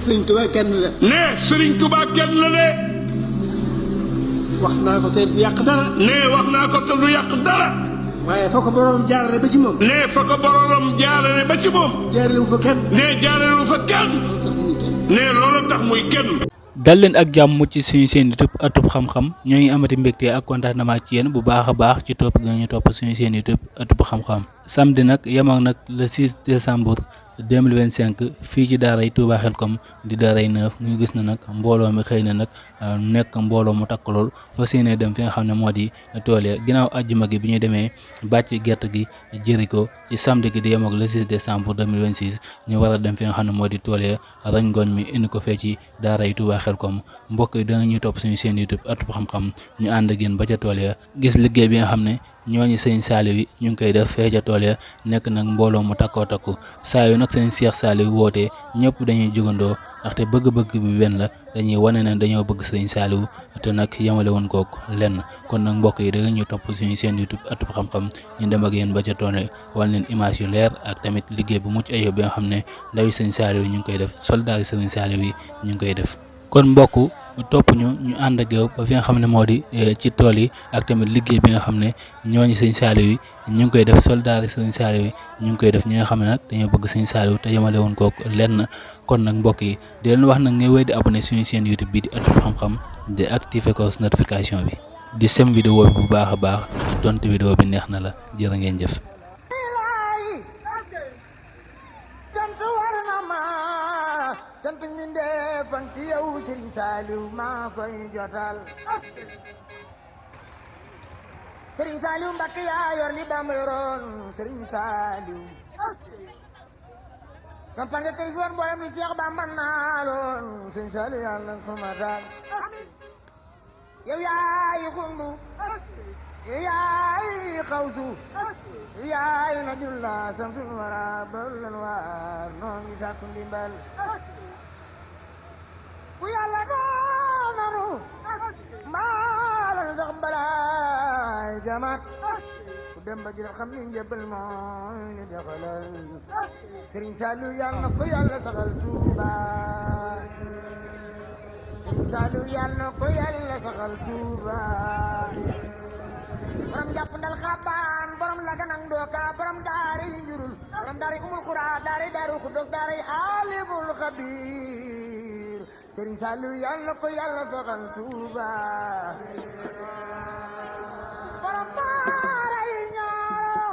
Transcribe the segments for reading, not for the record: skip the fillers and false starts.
Sëriñ Tuubaa kenn la. ne Sëriñ Tuubaa kenn la de. wax naa ko te du yàq dara. ne wax naa ko te du yàq dara. waaye fa ko boroom jaarale ba ci moom. ne fa ko boroom jaarale ba ci moom. jaarale wu fa kenn. ne jaarale wu fa kenn. ne loolu tax muy kenn. dal leen ak jàmm ci suñu seen YouTube ëttub xam-xam ñoo ngi amati mbégte ak contentement ci yéen bu baax a baax ci topp gi ñu topp suñu seen YouTube ëttub xam-xam samedi nag yemoon nag le 6 décembre 2025 fii ci daaray Touba Xelkom di daaray Neuf ñu gis na nag mbooloo mi xëy na nag nekk mbooloo mu takk lool fa séenee dem fi nga xam ne moo di tool ya ginnaaw àjjuma gi bi ñu demee bàcc gerte gi jëri ko ci samedi gi di yemoog le 6 décembre 2026 ñu war a dem fi nga xam ne moo di tool ya rañ ngooñ mi indi ko fee ci daaray Touba Xelkom mbokk yi danga ñuy topp suñu seen YouTube ëttub xam-xam ñu ànd ak yéen ba ca tool ya gis liggéey bi nga xam ne ñooñu sëñ Saliou yi ñu ngi koy def fee ca tool ya nekk nag mbooloo mu takkoo takku saa yu nag sëñ Cheikh Saliou wootee ñëpp dañuy jugandoo ndaxte bëgg-bëgg bi benn la dañuy wane ne dañoo bëgg sëñ Saliou te nag yemale woon kook lenn kon nag mbokk yi da nga ñu topp suñu seen YouTube ëttub xam-xam ñu dem ak yéen ba ca tool ya wan leen image yu leer ak tamit liggéey bu mucc ayib bi nga xam ne ndawi sëñ Saliou yi ñu ngi koy def soldat yi sëñ Saliou yi ñu ngi koy def kon mbokk topp ñu ànd ak yow ba fi nga xam ne moo di ci tool yi ak tamit liggéey bi nga xam ne ñooñu sëñ Saliou yi ñu ngi koy def soldat yi sëñ Saliou yi ñu ngi koy def ñi nga xam ne nag dañoo bëgg sëñ Saliou te yemale woon kook lenn kon nag mbokk yi di leen wax nag ngay wéy di abonné suñu chaîne YouTube bi di ëttub xam-xam di activer ko notification bi di sem vidéo bi bu baax a baax donte vidéo bi neex na la jërë ngeen jëf. sant ñi ndeefan ci yow Serigne Saliou maa koy jotal Serigne Saliou Mbacké yaa yor li Bamba yoroon Serigne Saliou sampal nga tey foon mboolem li Cheikh Bamba naaloon Serigne Saliou yàlla ko matal yow yaay xundu yow yaay xawsu yow yaay najullah samsul wara bawlan waar noo ngi sàkku ndimbal bu yàlla doonanu mbaalan sax balaay jamaat ku dem ba jël xam ni njëbbal mooy ni doxalal Serigne Saliou yàlla na ko yàlla saxal Touba Serigne Saliou yàlla na ko yàlla saxal Touba borom jàpp ndal xabaan borom laganang dooka borom daara yi njurul borom daara yi umul xuraa daara yi daaru xuddoos daara yi alimul xabiir Serigne Saliou yàlla na ko yàlla saxal Touba borom daara yi ñaaro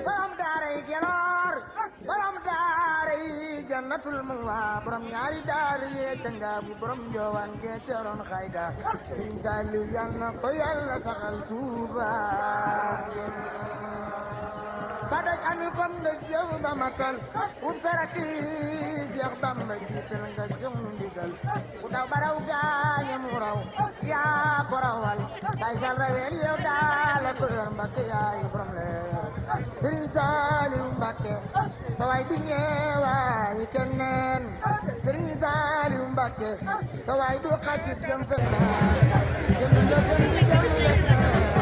borom daara yi geloor borom daara yi jannatul mawa borom ñaari daara yi cangaabu borom njoowaan ke teeroon xayga Serigne Saliou yàlla na ko yàlla saxal Touba badaj ami fam nga jëw ba matal ut ferati Seex Bamba jiital nga jëm ndigal ku daw baraw gaañe mu raw yaa ko rawal bay sal rawel yow daala ko yor Mbacké yaay borom leer Serigne Saliou Mbacké sa waay du ñeewaay kenneen Serigne Saliou Mbacké sa waay du xasit jëm feneen jëm di jëm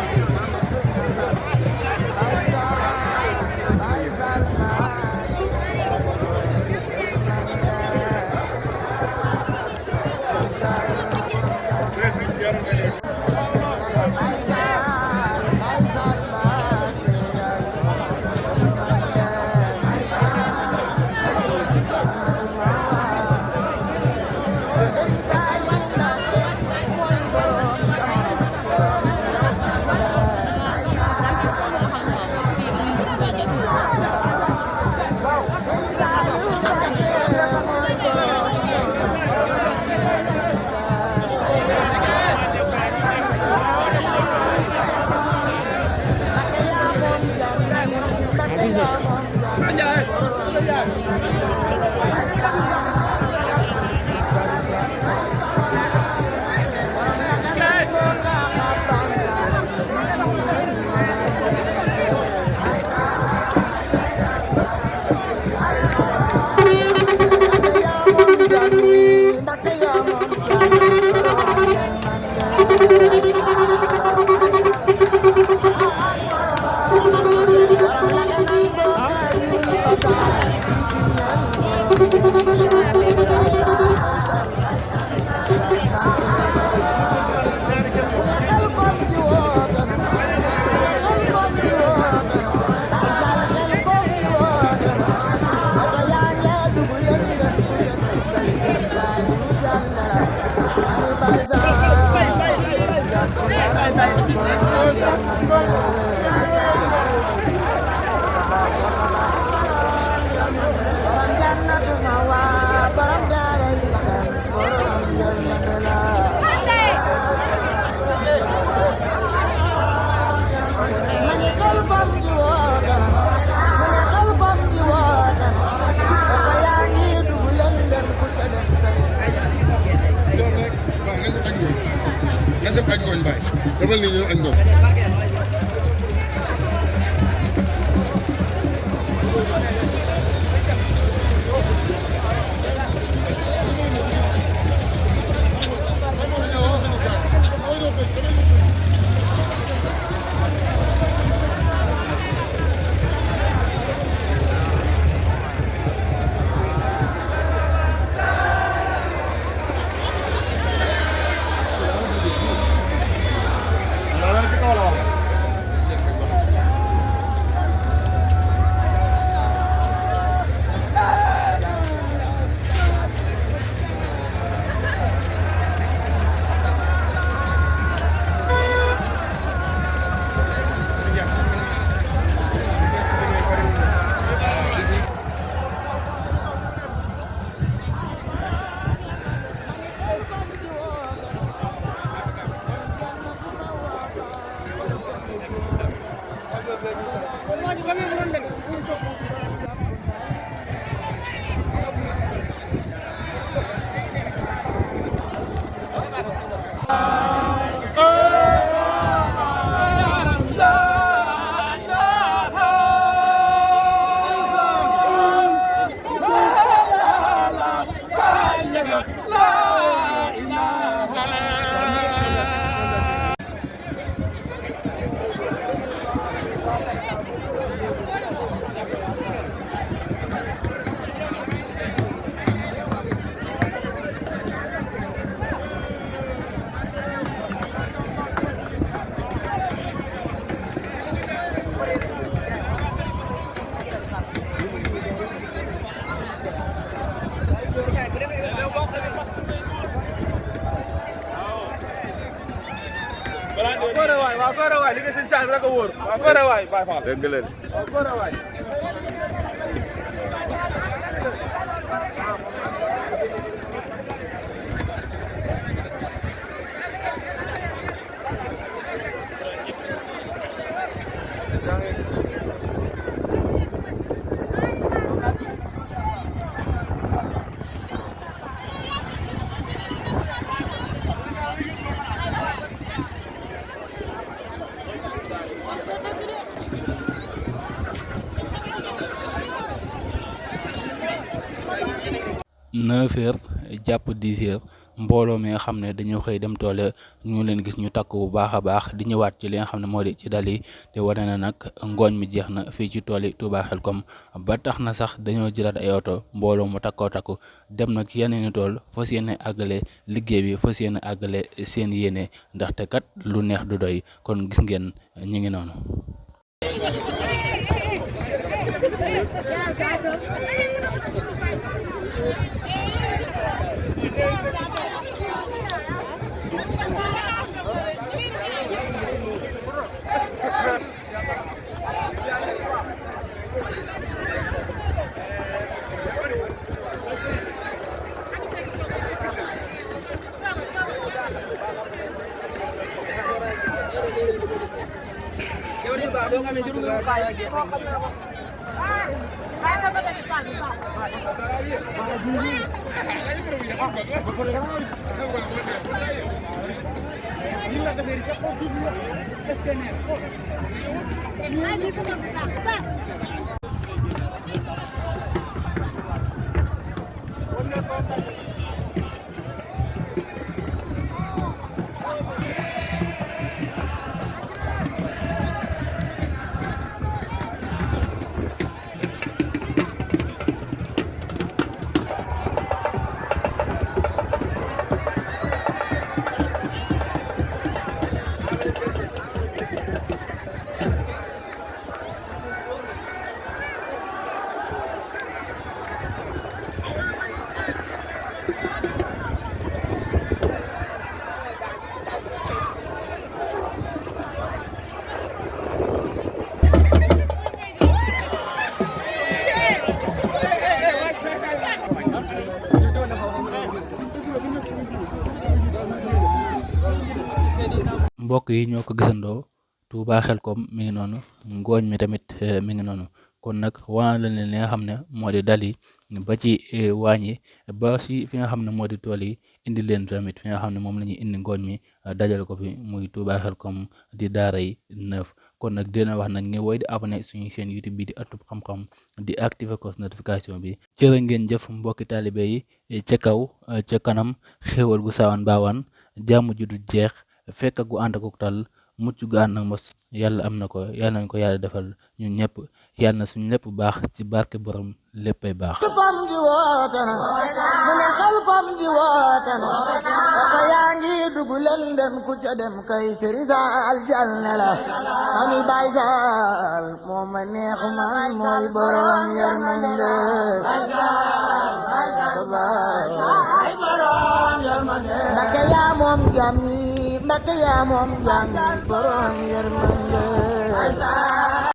defal ni ñu ak ñoom. waaw góor waay li nga sëñ Sall rek a wóor waaw góor waay Baye Fall dëgg la waaw góor waay neuf heures jàpp 10 heures mbooloo mi nga xam ne dañoo xëy dem tool ñu leen gis ñu takk bu baax a baax di ñëwaat ci li nga xam ne moo di ci dal yi te wane na nag ngooñ mi jeex na fii ci tool yi Touba Xelcom ba tax na sax dañoo jëlaat ay oto mbooloo mu takkoo takku dem nag yeneen i tool fas yéene àggale liggéey bi fas yéene àggale seen yéene ndaxte kat lu neex du doy kon gis ngeen ñu ngi noonu. mbokk yi ñoo ko gisandoo Touba Xelcom mi ngi noonu ngooñ mi tamit mi ngi noonu kon nag waa la leen li nga xam ne moo di dal yi ba ci waañ yi ba si fi nga xam ne moo di tool yi indi leen tamit fi nga xam ne moom la ñuy indi ngooñ mi dajale ko fi muy Touba Xelcom di daara yi 9 kon nag dina wax nag nga woy di abonné suñu chaîne YouTube bi di Ëttub Xam-Xam di activer cloche notification bi jërë ngeen jëf mbokki taalibe yi ca kaw ca kanam xéewal gu saawaan baawaan jàmm ju du jeex fekk gu ànd ak tal mucc gu ànd ak mos yàlla am na ko yàlla nañ ko yàlla defal ñun ñëpp yàlla na suñu lépp baax ci barke borom léppay baax Xelcom ji woote na mu ne Xelcom ji woote na oto yaa ngi dugg London ku ca dem kay firisaal jal ne la mami Baay Faal moo ma neex man mooy borom yërmande Mbakke yaa moom jàmm yi Mbakke yaa moom jàmm yi borom yërmande